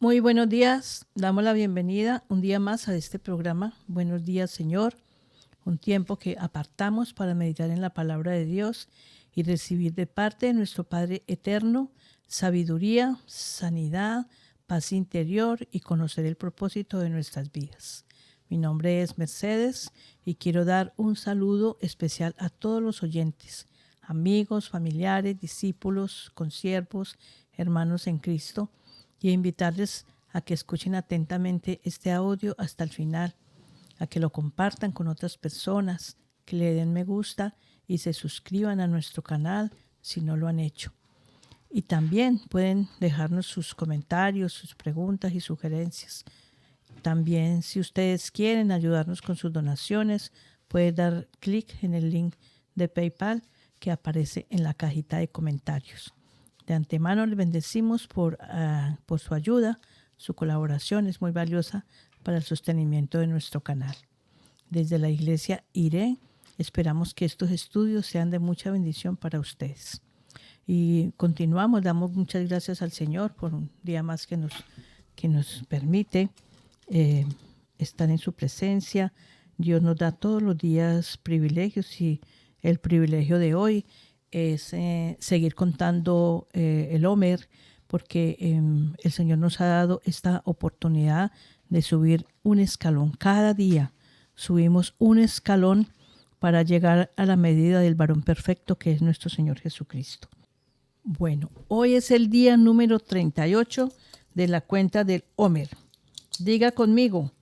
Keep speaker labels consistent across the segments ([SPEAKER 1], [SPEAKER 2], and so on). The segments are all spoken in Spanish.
[SPEAKER 1] Muy buenos días, damos la bienvenida un día más a este programa. Buenos días, Señor. Un tiempo que apartamos para meditar en la palabra de Dios y recibir de parte de nuestro Padre eterno sabiduría, sanidad, paz interior y conocer el propósito de nuestras vidas. Mi nombre es Mercedes y quiero dar un saludo especial a todos los oyentes, amigos, familiares, discípulos, consiervos, hermanos en Cristo, y invitarles a que escuchen atentamente este audio hasta el final, a que lo compartan con otras personas, que le den me gusta y se suscriban a nuestro canal si no lo han hecho. Y también pueden dejarnos sus comentarios, sus preguntas y sugerencias. También, si ustedes quieren ayudarnos con sus donaciones, pueden dar clic en el link de PayPal que aparece en la cajita de comentarios. De antemano les bendecimos por su ayuda. Su colaboración es muy valiosa para el sostenimiento de nuestro canal. Desde la iglesia IRE esperamos que estos estudios sean de mucha bendición para ustedes. Y continuamos, damos muchas gracias al Señor por un día más que nos permite estar en su presencia. Dios nos da todos los días privilegios y el privilegio de hoy es seguir contando el Homer, porque el Señor nos ha dado esta oportunidad de subir un escalón. Cada día subimos un escalón para llegar a la medida del varón perfecto que es nuestro Señor Jesucristo. Bueno, hoy es el día número 38 de la cuenta del Homer. Diga conmigo,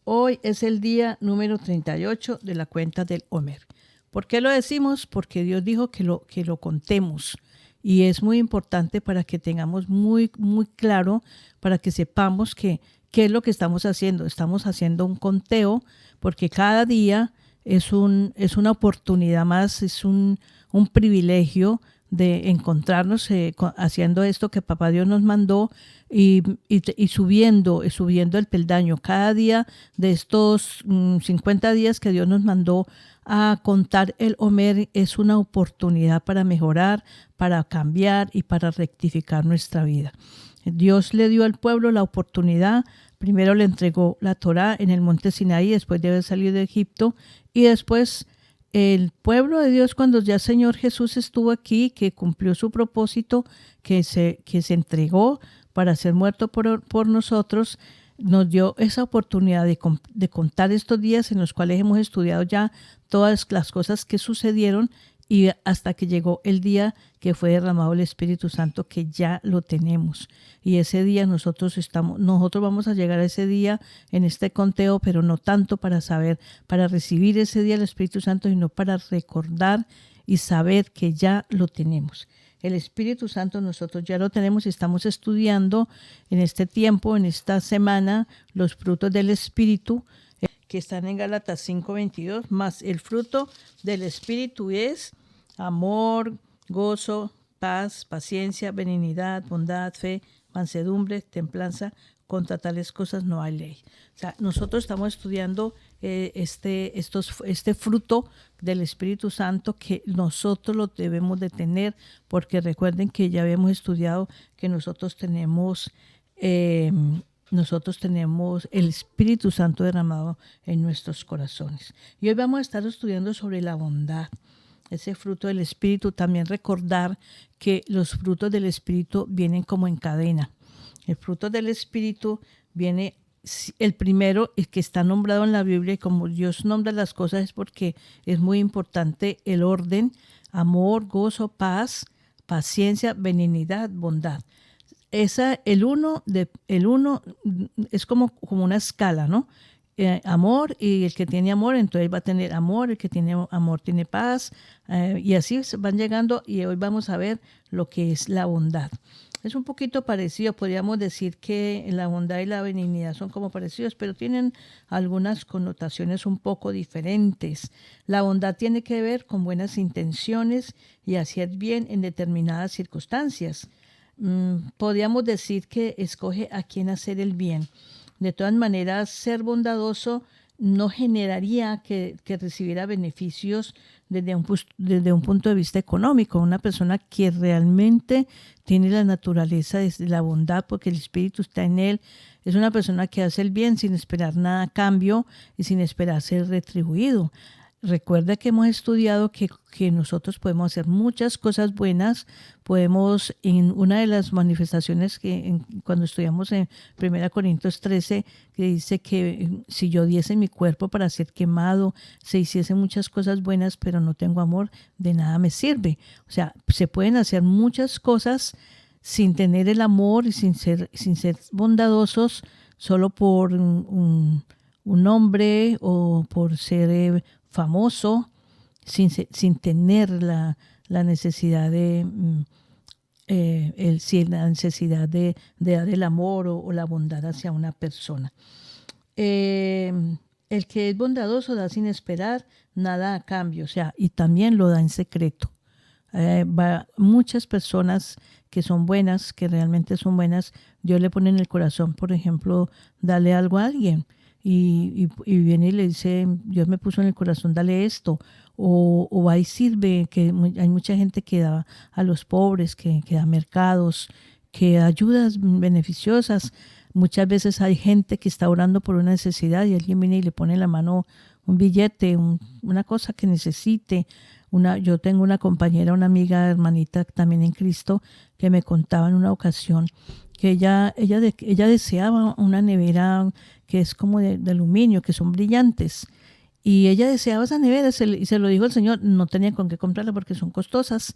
[SPEAKER 1] hoy es el día número 38 de la cuenta del Homer. ¿Por qué lo decimos? Porque Dios dijo que lo contemos. Y es muy importante para que tengamos muy claro, para que sepamos qué es lo que estamos haciendo. Estamos haciendo un conteo porque cada día es una oportunidad más, es un privilegio de encontrarnos haciendo esto que Papá Dios nos mandó y subiendo el peldaño. Cada día de estos 50 días que Dios nos mandó a contar el Homer es una oportunidad para mejorar, para cambiar y para rectificar nuestra vida. Dios le dio al pueblo la oportunidad. Primero le entregó la Torá en el monte Sinaí después de haber salido de Egipto, y después el pueblo de Dios, cuando ya el Señor Jesús estuvo aquí, que cumplió su propósito, que se entregó para ser muerto por nosotros, nos dio esa oportunidad de contar estos días en los cuales hemos estudiado ya todas las cosas que sucedieron, y hasta que llegó el día que fue derramado el Espíritu Santo, que ya lo tenemos. Y ese día nosotros vamos a llegar a ese día en este conteo, pero no tanto para recibir ese día el Espíritu Santo, sino para recordar y saber que ya lo tenemos. El Espíritu Santo nosotros ya lo tenemos y estamos estudiando en este tiempo, en esta semana, los frutos del Espíritu, que están en Gálatas 5:22, más el fruto del Espíritu es amor, gozo, paz, paciencia, benignidad, bondad, fe, mansedumbre, templanza. Contra tales cosas no hay ley. O sea, nosotros estamos estudiando este fruto del Espíritu Santo, que nosotros lo debemos de tener, porque recuerden que ya habíamos estudiado que nosotros tenemos el Espíritu Santo derramado en nuestros corazones. Y hoy vamos a estar estudiando sobre la bondad, ese fruto del Espíritu. También recordar que los frutos del Espíritu vienen como en cadena. El fruto del Espíritu viene, el primero, el que está nombrado en la Biblia, y como Dios nombra las cosas es porque es muy importante el orden: amor, gozo, paz, paciencia, benignidad, bondad. El uno es como una escala, ¿no? Amor, y el que tiene amor, entonces va a tener amor, el que tiene amor tiene paz, y así van llegando, y hoy vamos a ver lo que es la bondad. Es un poquito parecido, podríamos decir que la bondad y la benignidad son como parecidos, pero tienen algunas connotaciones un poco diferentes. La bondad tiene que ver con buenas intenciones y hacer bien en determinadas circunstancias. Podríamos decir que escoge a quién hacer el bien. De todas maneras, ser bondadoso no generaría que recibiera beneficios desde un punto de vista económico. Una persona que realmente tiene la naturaleza de la bondad, porque el Espíritu está en él, es una persona que hace el bien sin esperar nada a cambio y sin esperar ser retribuido. Recuerda que hemos estudiado que nosotros podemos hacer muchas cosas buenas, podemos, en una de las manifestaciones cuando estudiamos en 1 Corintios 13, que dice que si yo diese mi cuerpo para ser quemado, se hiciesen muchas cosas buenas, pero no tengo amor, de nada me sirve. O sea, se pueden hacer muchas cosas sin tener el amor y sin ser bondadosos, solo por un nombre o por ser famoso, sin tener la necesidad la necesidad de dar el amor o la bondad hacia una persona. El que es bondadoso da sin esperar nada a cambio, o sea, y también lo da en secreto. Muchas personas que son buenas, que realmente son buenas, Dios le pone en el corazón, por ejemplo, darle algo a alguien. Y viene y le dice, Dios me puso en el corazón, dale esto. O va y sirve, que hay mucha gente que da a los pobres, que da mercados, que da ayudas beneficiosas. Muchas veces hay gente que está orando por una necesidad y alguien viene y le pone en la mano un billete, una cosa que necesite. Yo tengo una compañera, una amiga, hermanita también en Cristo, que me contaba en una ocasión que ella deseaba una nevera que es como de aluminio, que son brillantes. Y ella deseaba esa nevera y se lo dijo el Señor, no tenía con qué comprarla porque son costosas.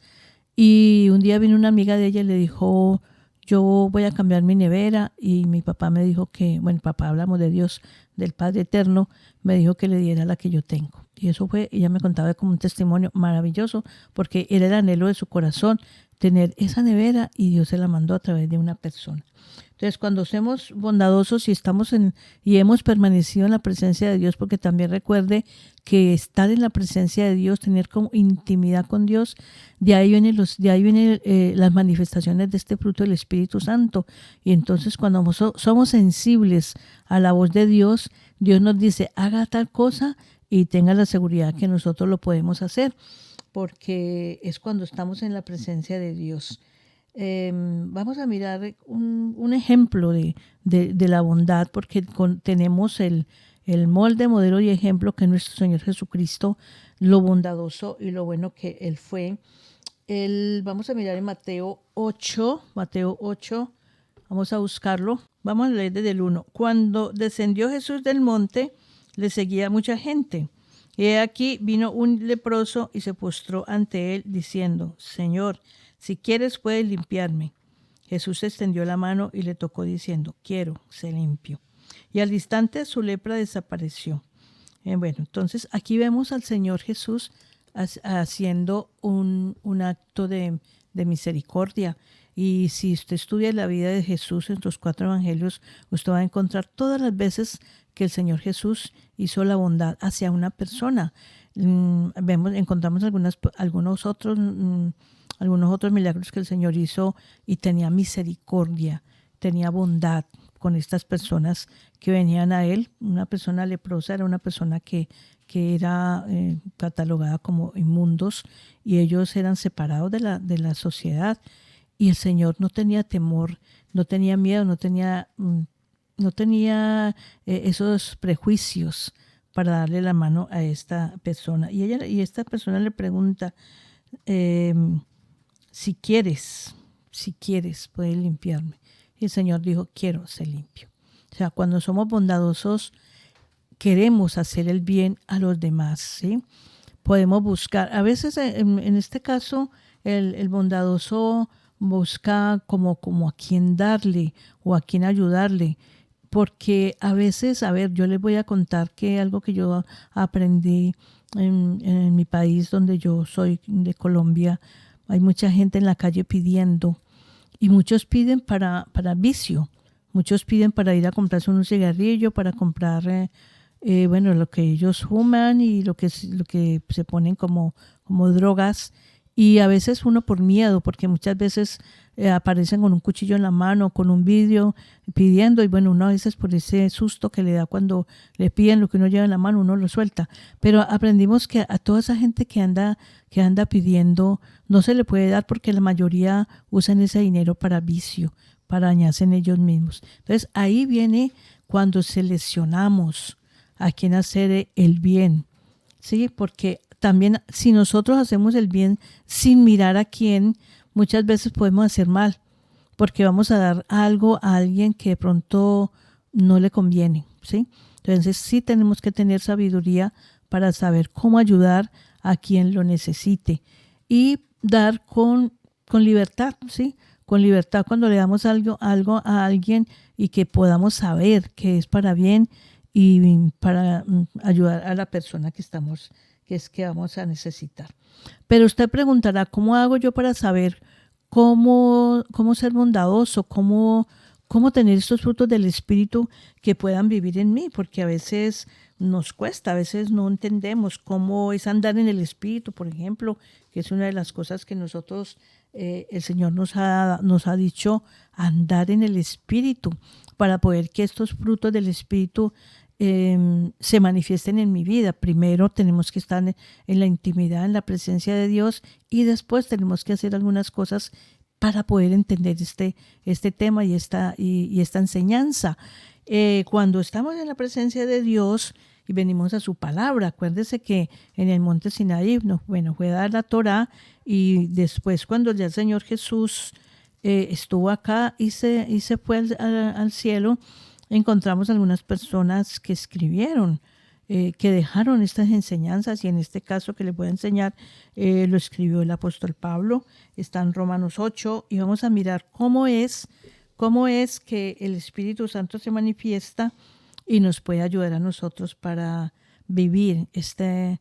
[SPEAKER 1] Y un día vino una amiga de ella y le dijo, yo voy a cambiar mi nevera. Y mi papá me dijo bueno, papá, hablamos de Dios, del Padre Eterno, me dijo que le diera la que yo tengo. Y eso fue, ella me contaba como un testimonio maravilloso, porque era el anhelo de su corazón tener esa nevera y Dios se la mandó a través de una persona. Entonces, cuando somos bondadosos y hemos permanecido en la presencia de Dios, porque también recuerde que estar en la presencia de Dios, tener como intimidad con Dios, de ahí vienen las manifestaciones de este fruto del Espíritu Santo. Y entonces, cuando somos sensibles a la voz de Dios, Dios nos dice, haga tal cosa y tenga la seguridad que nosotros lo podemos hacer, porque es cuando estamos en la presencia de Dios. Vamos a mirar un ejemplo de la bondad, porque tenemos el molde, modelo y ejemplo que es nuestro Señor Jesucristo, lo bondadoso y lo bueno que Él fue. Vamos a mirar en Mateo 8, vamos a buscarlo, vamos a leer desde el 1. Cuando descendió Jesús del monte, le seguía mucha gente. Y aquí vino un leproso y se postró ante él, diciendo, Señor, si quieres puedes limpiarme. Jesús extendió la mano y le tocó diciendo, quiero, sé limpio. Y al instante su lepra desapareció. Bueno, entonces aquí vemos al Señor Jesús haciendo un acto de misericordia. Y si usted estudia la vida de Jesús en los 4 evangelios, usted va a encontrar todas las veces que el Señor Jesús hizo la bondad hacia una persona. Encontramos algunos otros milagros que el Señor hizo y tenía misericordia, tenía bondad con estas personas que venían a Él. Una persona leprosa era una persona que era catalogada como inmundos y ellos eran separados de la sociedad. Y el Señor no tenía temor, no tenía miedo, no tenía esos prejuicios para darle la mano a esta persona. Y esta persona le pregunta, si quieres, puedes limpiarme. Y el Señor dijo, quiero ser limpio. O sea, cuando somos bondadosos, queremos hacer el bien a los demás, ¿sí? Podemos buscar, a veces en este caso, el bondadoso busca como a quién darle o a quién ayudarle, porque a veces, yo les voy a contar que algo que yo aprendí en mi país, donde yo soy de Colombia, hay mucha gente en la calle pidiendo, y muchos piden para vicio, muchos piden para ir a comprarse un cigarrillo, para comprar lo que ellos fuman y lo que se ponen como drogas. Y a veces uno por miedo, porque muchas veces aparecen con un cuchillo en la mano, con un vidrio pidiendo, y bueno, uno a veces por ese susto que le da cuando le piden lo que uno lleva en la mano, uno lo suelta. Pero aprendimos que a toda esa gente que anda pidiendo, no se le puede dar porque la mayoría usan ese dinero para vicio, para dañarse en ellos mismos. Entonces ahí viene cuando seleccionamos a quién hacer el bien, ¿sí? Porque también si nosotros hacemos el bien sin mirar a quién, muchas veces podemos hacer mal, porque vamos a dar algo a alguien que de pronto no le conviene, ¿sí? Entonces sí tenemos que tener sabiduría para saber cómo ayudar a quien lo necesite y dar con libertad, ¿sí? Con libertad cuando le damos algo a alguien y que podamos saber que es para bien y para ayudar a la persona que vamos a necesitar. Pero usted preguntará, ¿cómo hago yo para saber cómo ser bondadoso, cómo tener estos frutos del Espíritu que puedan vivir en mí? Porque a veces nos cuesta, a veces no entendemos cómo es andar en el Espíritu, por ejemplo, que es una de las cosas que nosotros, el Señor nos ha dicho, andar en el Espíritu, para poder que estos frutos del Espíritu se manifiesten en mi vida. Primero tenemos que estar en la intimidad, en la presencia de Dios, y después tenemos que hacer algunas cosas para poder entender este tema y esta enseñanza. Cuando estamos en la presencia de Dios y venimos a su palabra, acuérdese que en el monte Sinaí fue dar la Torá, y después cuando ya el Señor Jesús estuvo acá y se fue al cielo, encontramos algunas personas que escribieron, que dejaron estas enseñanzas, y en este caso que les voy a enseñar lo escribió el apóstol Pablo. Está en Romanos 8, y vamos a mirar cómo es que el Espíritu Santo se manifiesta y nos puede ayudar a nosotros para vivir esta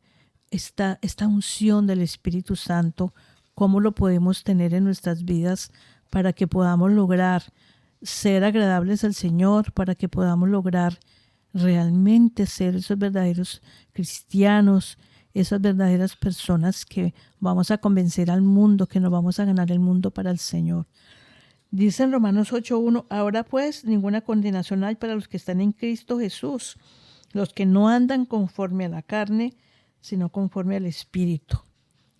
[SPEAKER 1] unción del Espíritu Santo, cómo lo podemos tener en nuestras vidas para que podamos lograr ser agradables al Señor, para que podamos lograr realmente ser esos verdaderos cristianos, esas verdaderas personas que vamos a convencer al mundo, que nos vamos a ganar el mundo para el Señor. Dice en Romanos 8:1, ahora pues ninguna condenación hay para los que están en Cristo Jesús, los que no andan conforme a la carne, sino conforme al Espíritu.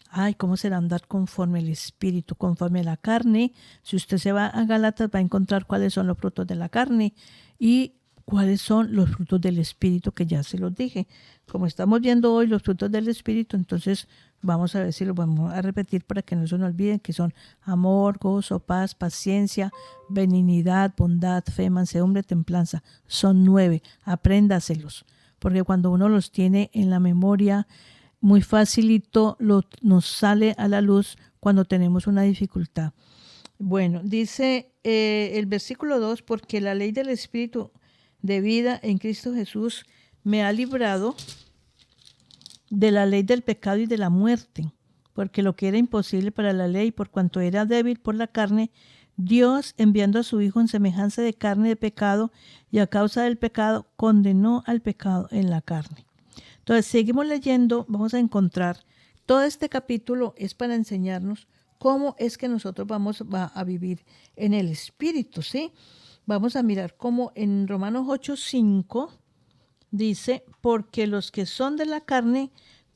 [SPEAKER 1] Ay, ¿cómo será andar conforme al Espíritu, conforme a la carne? Si usted se va a Gálatas, va a encontrar cuáles son los frutos de la carne y cuáles son los frutos del Espíritu, que ya se los dije. Como estamos viendo hoy los frutos del Espíritu, entonces vamos a ver si los vamos a repetir para que no se nos olviden, que son amor, gozo, paz, paciencia, benignidad, bondad, fe, mansedumbre, templanza. Son 9, apréndaselos, porque cuando uno los tiene en la memoria, muy facilito nos sale a la luz cuando tenemos una dificultad. Bueno, dice el versículo 2, porque la ley del Espíritu de vida en Cristo Jesús me ha librado de la ley del pecado y de la muerte, porque lo que era imposible para la ley, por cuanto era débil por la carne, Dios, enviando a su Hijo en semejanza de carne de pecado, y a causa del pecado, condenó al pecado en la carne. Entonces, seguimos leyendo, vamos a encontrar, todo este capítulo es para enseñarnos cómo es que nosotros vamos a vivir en el Espíritu, ¿sí? Vamos a mirar cómo en Romanos 8:5 dice, porque los que son de la carne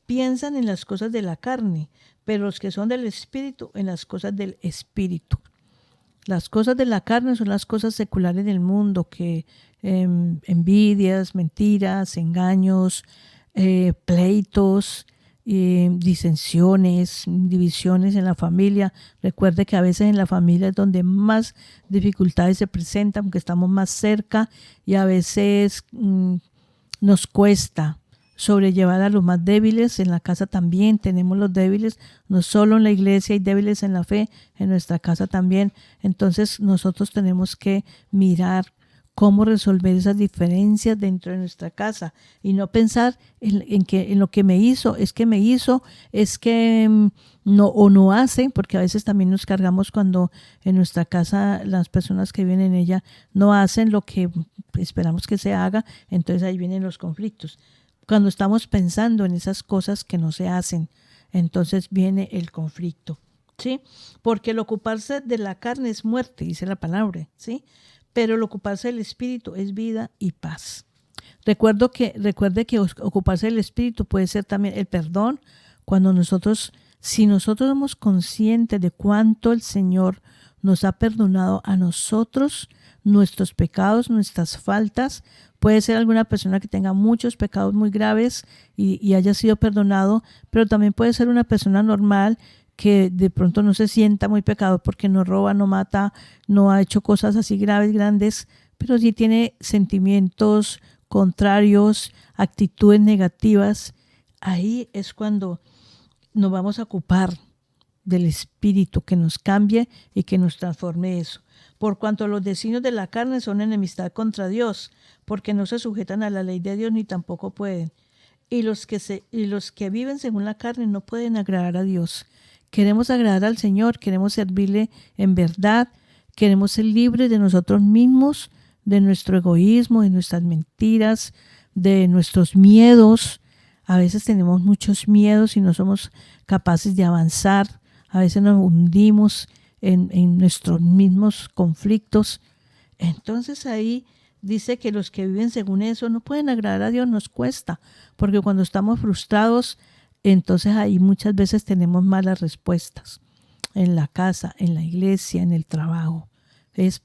[SPEAKER 1] piensan en las cosas de la carne, pero los que son del Espíritu en las cosas del Espíritu. Las cosas de la carne son las cosas seculares del mundo, que envidias, mentiras, engaños, pleitos, disensiones, divisiones en la familia. Recuerde que a veces en la familia es donde más dificultades se presentan, porque estamos más cerca, y a veces nos cuesta sobrellevar a los más débiles. En la casa también tenemos los débiles, no solo en la iglesia hay débiles en la fe, en nuestra casa también. Entonces nosotros tenemos que mirar cómo resolver esas diferencias dentro de nuestra casa y no pensar en lo que me hizo, es que no hace, porque a veces también nos cargamos cuando en nuestra casa las personas que viven en ella no hacen lo que esperamos que se haga, entonces ahí vienen los conflictos. Cuando estamos pensando en esas cosas que no se hacen, entonces viene el conflicto, ¿sí? Porque el ocuparse de la carne es muerte, dice la palabra, ¿sí? Pero el ocuparse del espíritu es vida y paz. Recuerde que ocuparse del espíritu puede ser también el perdón, cuando si nosotros somos conscientes de cuánto el Señor nos ha perdonado a nosotros, nuestros pecados, nuestras faltas. Puede ser alguna persona que tenga muchos pecados muy graves y haya sido perdonado, pero también puede ser una persona normal que de pronto no se sienta muy pecador porque no roba, no mata, no ha hecho cosas así graves, grandes, pero sí tiene sentimientos contrarios, actitudes negativas. Ahí es cuando nos vamos a ocupar del Espíritu que nos cambie y que nos transforme eso. Por cuanto los designios de la carne son enemistad contra Dios, porque no se sujetan a la ley de Dios ni tampoco pueden. Y los que viven según la carne no pueden agradar a Dios. Queremos agradar al Señor, queremos servirle en verdad, queremos ser libres de nosotros mismos, de nuestro egoísmo, de nuestras mentiras, de nuestros miedos. A veces tenemos muchos miedos y no somos capaces de avanzar. A veces nos hundimos en nuestros mismos conflictos. Entonces ahí dice que los que viven según eso no pueden agradar a Dios, nos cuesta, porque cuando estamos frustrados, entonces ahí muchas veces tenemos malas respuestas en la casa, en la iglesia, en el trabajo. Entonces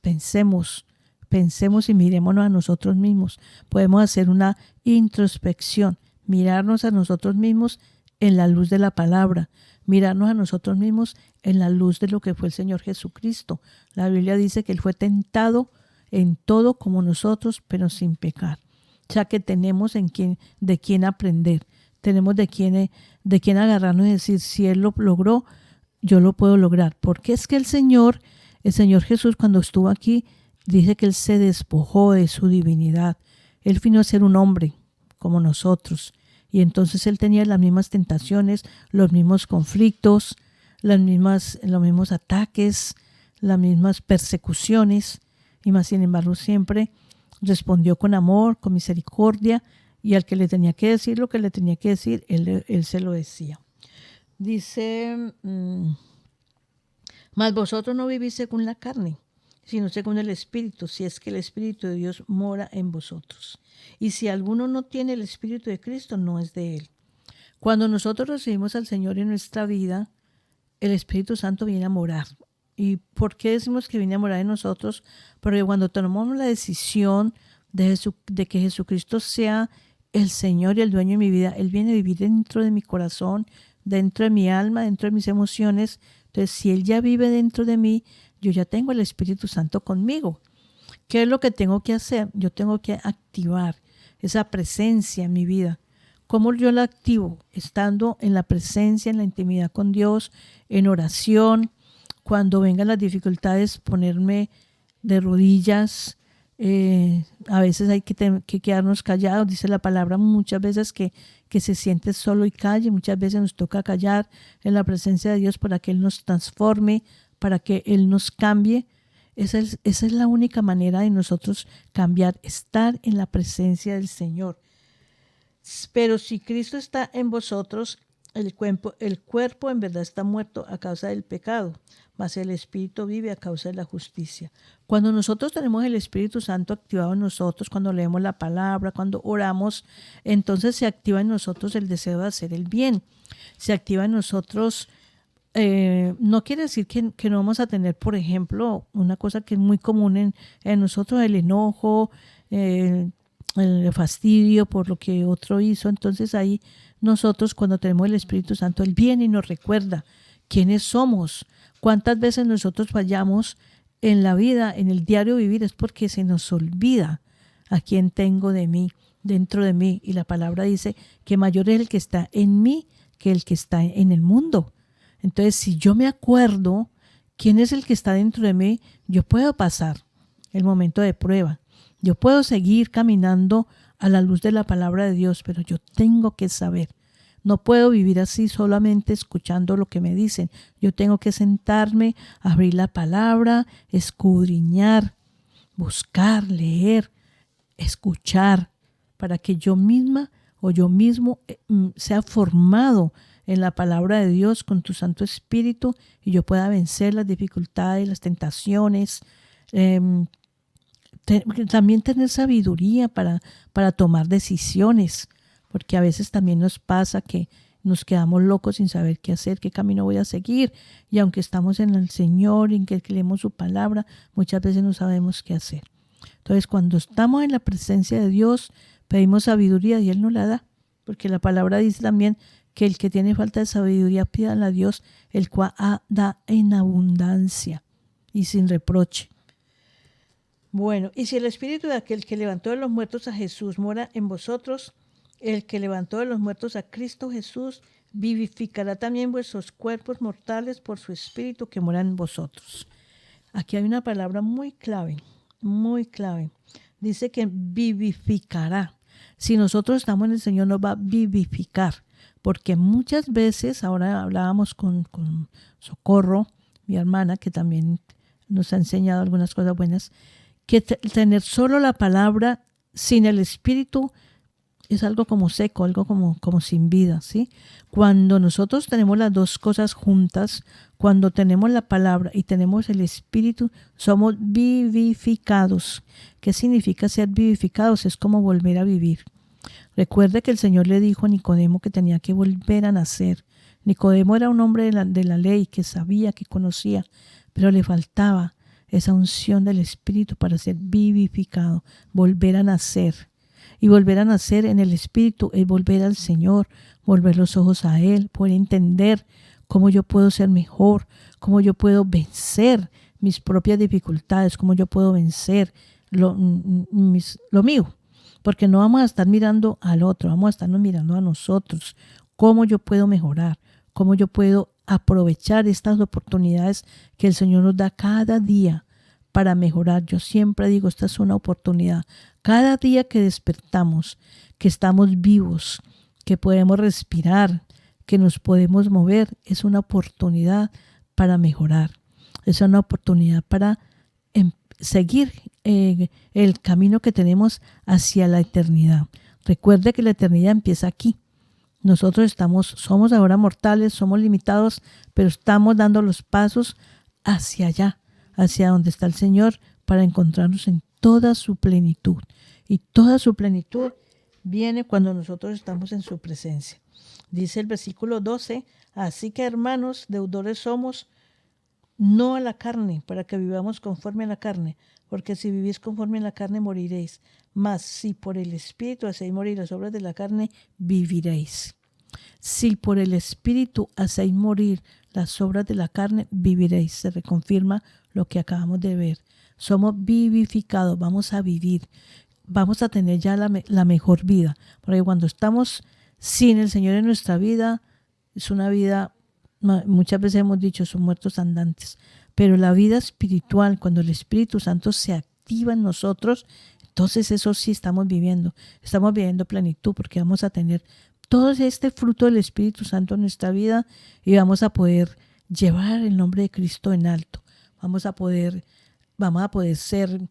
[SPEAKER 1] pensemos y mirémonos a nosotros mismos. Podemos hacer una introspección, mirarnos a nosotros mismos en la luz de la palabra, mirarnos a nosotros mismos en la luz de lo que fue el Señor Jesucristo. La Biblia dice que Él fue tentado en todo como nosotros, pero sin pecar. O sea que tenemos de quién aprender, tenemos de quién agarrarnos y decir, si Él lo logró, yo lo puedo lograr. Porque es que el Señor Jesús, cuando estuvo aquí, dice que Él se despojó de su divinidad. Él vino a ser un hombre como nosotros. Y entonces Él tenía las mismas tentaciones, los mismos conflictos, los mismos ataques, las mismas persecuciones. Y más sin embargo siempre respondió con amor, con misericordia, y al que le tenía que decir lo que le tenía que decir, él se lo decía. Dice, mas vosotros no vivís según la carne, sino según el Espíritu, si es que el Espíritu de Dios mora en vosotros. Y si alguno no tiene el Espíritu de Cristo, no es de él. Cuando nosotros recibimos al Señor en nuestra vida, el Espíritu Santo viene a morar. ¿Y por qué decimos que viene a morar en nosotros? Porque cuando tomamos la decisión de que Jesucristo sea el Señor y el dueño de mi vida, Él viene a vivir dentro de mi corazón, dentro de mi alma, dentro de mis emociones. Entonces, si Él ya vive dentro de mí, yo ya tengo el Espíritu Santo conmigo. ¿Qué es lo que tengo que hacer? Yo tengo que activar esa presencia en mi vida. ¿Cómo yo la activo? Estando en la presencia, en la intimidad con Dios, en oración. Cuando vengan las dificultades, ponerme de rodillas. A veces hay que quedarnos callados. Dice la palabra muchas veces que se siente solo y calle. Muchas veces nos toca callar en la presencia de Dios para que Él nos transforme, para que Él nos cambie. Esa es la única manera de nosotros cambiar, estar en la presencia del Señor. Pero si Cristo está en vosotros, el cuerpo en verdad está muerto a causa del pecado, mas el Espíritu vive a causa de la justicia. Cuando nosotros tenemos el Espíritu Santo activado en nosotros, cuando leemos la palabra, cuando oramos, entonces se activa en nosotros el deseo de hacer el bien. Se activa en nosotros, no quiere decir que no vamos a tener, por ejemplo, una cosa que es muy común en nosotros, el enojo, el fastidio por lo que otro hizo. Entonces ahí nosotros, cuando tenemos el Espíritu Santo, Él viene y nos recuerda quiénes somos. Cuántas veces nosotros fallamos en la vida, en el diario vivir, es porque se nos olvida a quién tengo dentro de mí. Y la palabra dice que mayor es el que está en mí que el que está en el mundo. Entonces, si yo me acuerdo quién es el que está dentro de mí, yo puedo pasar el momento de prueba. Yo puedo seguir caminando a la luz de la palabra de Dios, pero yo tengo que saber. No puedo vivir así solamente escuchando lo que me dicen. Yo tengo que sentarme, abrir la palabra, escudriñar, buscar, leer, escuchar, para que yo misma o yo mismo sea formado en la palabra de Dios con tu Santo Espíritu y yo pueda vencer las dificultades, las tentaciones. También tener sabiduría para tomar decisiones, porque a veces también nos pasa que nos quedamos locos sin saber qué hacer, qué camino voy a seguir. Y aunque estamos en el Señor, en que leemos su palabra, muchas veces no sabemos qué hacer. Entonces, cuando estamos en la presencia de Dios, pedimos sabiduría y Él nos la da. Porque la palabra dice también que el que tiene falta de sabiduría, pídala a Dios, el cual da en abundancia y sin reproche. Bueno, y si el espíritu de aquel que levantó de los muertos a Jesús mora en vosotros, el que levantó de los muertos a Cristo Jesús vivificará también vuestros cuerpos mortales por su espíritu que mora en vosotros. Aquí hay una palabra muy clave, muy clave. Dice que vivificará. Si nosotros estamos en el Señor, nos va a vivificar. Porque muchas veces, ahora hablábamos con Socorro, mi hermana, que también nos ha enseñado algunas cosas buenas, que tener solo la palabra sin el Espíritu es algo como seco, algo como sin vida, ¿sí? Cuando nosotros tenemos las dos cosas juntas, cuando tenemos la palabra y tenemos el Espíritu, somos vivificados. ¿Qué significa ser vivificados? Es como volver a vivir. Recuerde que el Señor le dijo a Nicodemo que tenía que volver a nacer. Nicodemo era un hombre de la ley que sabía, que conocía, pero le faltaba esa unción del Espíritu para ser vivificado, volver a nacer. Y volver a nacer en el Espíritu es volver al Señor, volver los ojos a Él, poder entender cómo yo puedo ser mejor, cómo yo puedo vencer mis propias dificultades, cómo yo puedo vencer lo mío. Porque no vamos a estar mirando al otro, vamos a estarnos mirando a nosotros, cómo yo puedo mejorar, cómo yo puedo aprovechar estas oportunidades que el Señor nos da cada día para mejorar. Yo siempre digo, esta es una oportunidad. Cada día que despertamos, que estamos vivos, que podemos respirar, que nos podemos mover, es una oportunidad para mejorar. Es una oportunidad para seguir el camino que tenemos hacia la eternidad. Recuerde que la eternidad empieza aquí. Nosotros somos ahora mortales, somos limitados, pero estamos dando los pasos hacia allá, hacia donde está el Señor, para encontrarnos en toda su plenitud. Y toda su plenitud viene cuando nosotros estamos en su presencia. Dice el versículo 12, así que hermanos, deudores somos, no a la carne, para que vivamos conforme a la carne, porque si vivís conforme a la carne moriréis, mas si por el Espíritu hacéis morir las obras de la carne, viviréis. Si por el Espíritu hacéis morir las obras de la carne, viviréis. Se reconfirma lo que acabamos de ver. Somos vivificados, vamos a vivir, vamos a tener ya la mejor vida. Porque cuando estamos sin el Señor en nuestra vida, es una vida, muchas veces hemos dicho, son muertos andantes. Pero la vida espiritual, cuando el Espíritu Santo se activa en nosotros, entonces eso sí estamos viviendo plenitud, porque vamos a tener todo este fruto del Espíritu Santo en nuestra vida y vamos a poder llevar el nombre de Cristo en alto. Vamos a poder ser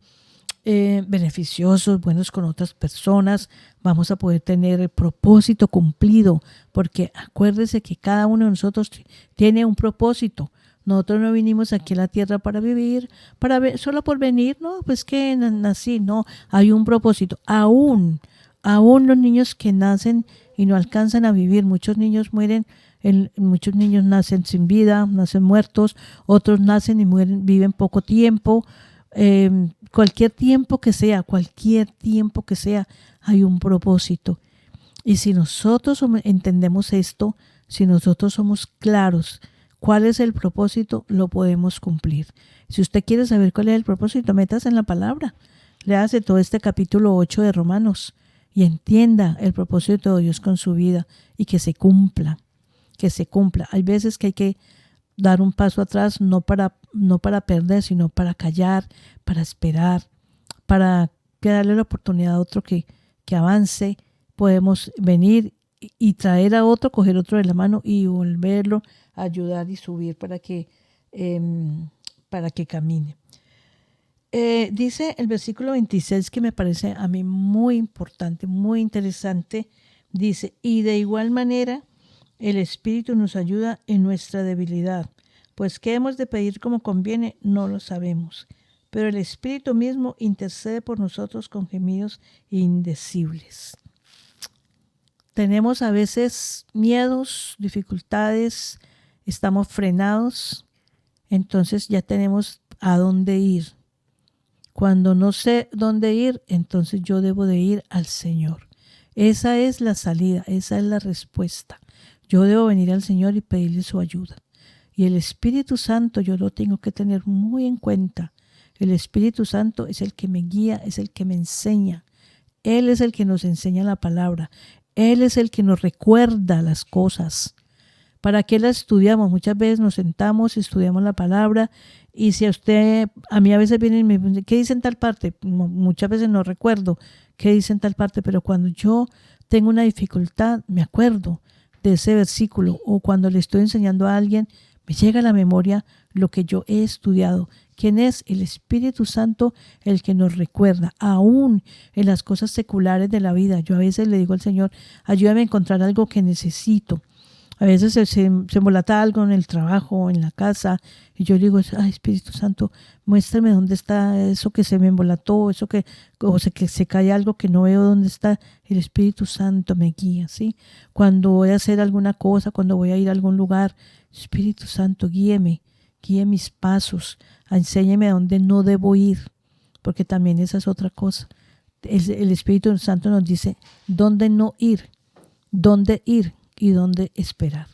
[SPEAKER 1] beneficiosos, buenos con otras personas. Vamos a poder tener el propósito cumplido, porque acuérdese que cada uno de nosotros tiene un propósito. Nosotros no vinimos aquí a la tierra para vivir, solo por venir, no, pues que nací, no, hay un propósito. Aún los niños que nacen y no alcanzan a vivir, muchos niños mueren, muchos niños nacen sin vida, nacen muertos, otros nacen y mueren, viven poco tiempo. Cualquier tiempo que sea, hay un propósito. Y si nosotros entendemos esto, si nosotros somos claros, ¿cuál es el propósito? Lo podemos cumplir. Si usted quiere saber cuál es el propósito, métase en la palabra. Léase todo este capítulo 8 de Romanos y entienda el propósito de Dios con su vida y que se cumpla. Hay veces que hay que dar un paso atrás, no para perder, sino para callar, para esperar, para darle la oportunidad a otro que avance. Podemos venir y traer a otro, coger otro de la mano y volverlo a ayudar y subir para que camine. Dice el versículo 26 que me parece a mí muy importante, muy interesante. Dice, y de igual manera El Espíritu nos ayuda en nuestra debilidad, pues qué hemos de pedir como conviene no lo sabemos, pero el Espíritu mismo intercede por nosotros con gemidos indecibles. Tenemos a veces miedos, dificultades, estamos frenados, entonces ya tenemos a dónde ir. Cuando no sé dónde ir, entonces yo debo de ir al Señor. Esa es la salida, esa es la respuesta. Yo debo venir al Señor y pedirle su ayuda. Y el Espíritu Santo yo lo tengo que tener muy en cuenta. El Espíritu Santo es el que me guía, es el que me enseña. Él es el que nos enseña la palabra. Él es el que nos recuerda las cosas. ¿Para qué la estudiamos? Muchas veces nos sentamos y estudiamos la palabra y si a mí a veces vienen y me dicen, ¿qué dice en tal parte? Muchas veces no recuerdo qué dice en tal parte, pero cuando yo tengo una dificultad me acuerdo de ese versículo, o cuando le estoy enseñando a alguien me llega a la memoria lo que yo he estudiado. ¿Quién es? El Espíritu Santo, el que nos recuerda, aún en las cosas seculares de la vida. Yo a veces le digo al Señor, ayúdame a encontrar algo que necesito. A veces se embolata algo en el trabajo o en la casa y yo digo, ay, Espíritu Santo, muéstrame dónde está eso que se me embolató, que se cae algo que no veo dónde está. El Espíritu Santo me guía, ¿sí? Cuando voy a hacer alguna cosa, cuando voy a ir a algún lugar, Espíritu Santo, guíe mis pasos, enséñeme a dónde no debo ir, porque también esa es otra cosa. El Espíritu Santo nos dice dónde no ir, dónde ir y dónde esperar.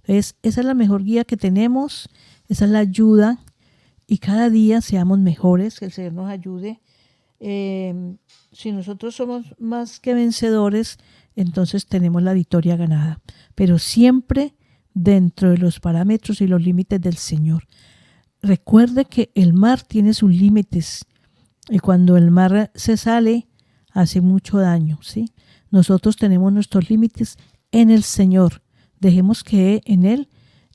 [SPEAKER 1] Entonces, esa es la mejor guía que tenemos, esa es la ayuda, y cada día seamos mejores, que el Señor nos ayude. Si nosotros somos más que vencedores, entonces tenemos la victoria ganada, pero siempre dentro de los parámetros y los límites del Señor. Recuerde que el mar tiene sus límites y cuando el mar se sale hace mucho daño, ¿sí? Nosotros tenemos nuestros límites en el Señor. Dejemos que en Él,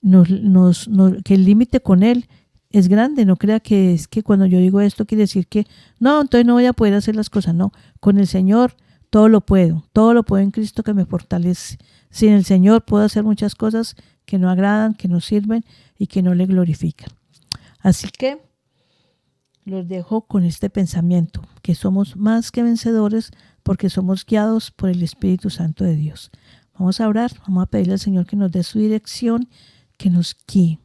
[SPEAKER 1] que el límite con Él es grande. No crea que es que cuando yo digo esto quiere decir que no, entonces no voy a poder hacer las cosas. No, con el Señor todo lo puedo en Cristo que me fortalece. Sin el Señor puedo hacer muchas cosas que no agradan, que no sirven y que no le glorifican. Así que los dejo con este pensamiento, que somos más que vencedores porque somos guiados por el Espíritu Santo de Dios. Vamos a orar, vamos a pedirle al Señor que nos dé su dirección, que nos guíe.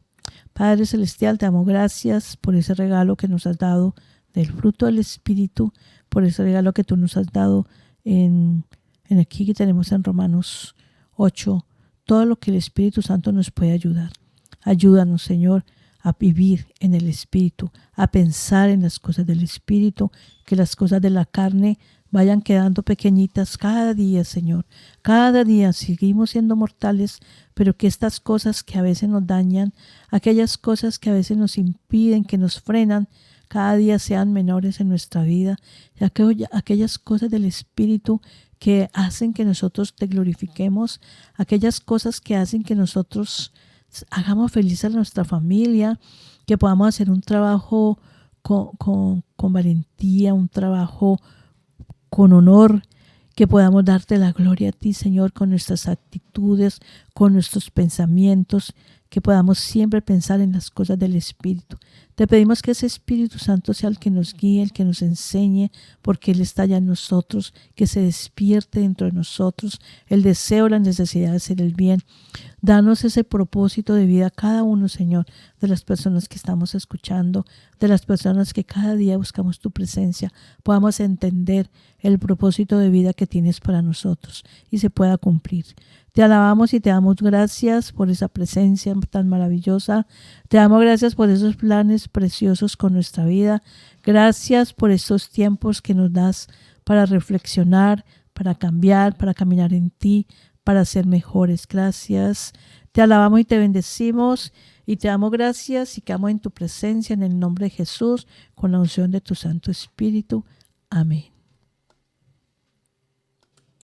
[SPEAKER 1] Padre Celestial, te damos gracias por ese regalo que nos has dado del fruto del Espíritu, por ese regalo que tú nos has dado en aquí que tenemos en Romanos 8, todo lo que el Espíritu Santo nos puede ayudar. Ayúdanos, Señor, a vivir en el Espíritu, a pensar en las cosas del Espíritu, que las cosas de la carne vayan quedando pequeñitas cada día, Señor. Cada día seguimos siendo mortales, pero que estas cosas que a veces nos dañan, aquellas cosas que a veces nos impiden, que nos frenan, cada día sean menores en nuestra vida. Y aquellas cosas del Espíritu que hacen que nosotros te glorifiquemos, aquellas cosas que hacen que nosotros hagamos feliz a nuestra familia, que podamos hacer un trabajo con valentía, un trabajo con honor, que podamos darte la gloria a ti, Señor, con nuestras actitudes, con nuestros pensamientos, que podamos siempre pensar en las cosas del Espíritu. Te pedimos que ese Espíritu Santo sea el que nos guíe, el que nos enseñe, porque Él está ya en nosotros, que se despierte dentro de nosotros el deseo, la necesidad de hacer el bien. Danos ese propósito de vida a cada uno, Señor, de las personas que estamos escuchando, de las personas que cada día buscamos tu presencia, podamos entender el propósito de vida que tienes para nosotros y se pueda cumplir. Te alabamos y te damos gracias por esa presencia tan maravillosa. Te damos gracias por esos planes preciosos con nuestra vida. Gracias por estos tiempos que nos das para reflexionar, para cambiar, para caminar en ti, para ser mejores. Gracias. Te alabamos y te bendecimos y te damos gracias y quedamos en tu presencia en el nombre de Jesús con la unción de tu Santo Espíritu. Amén.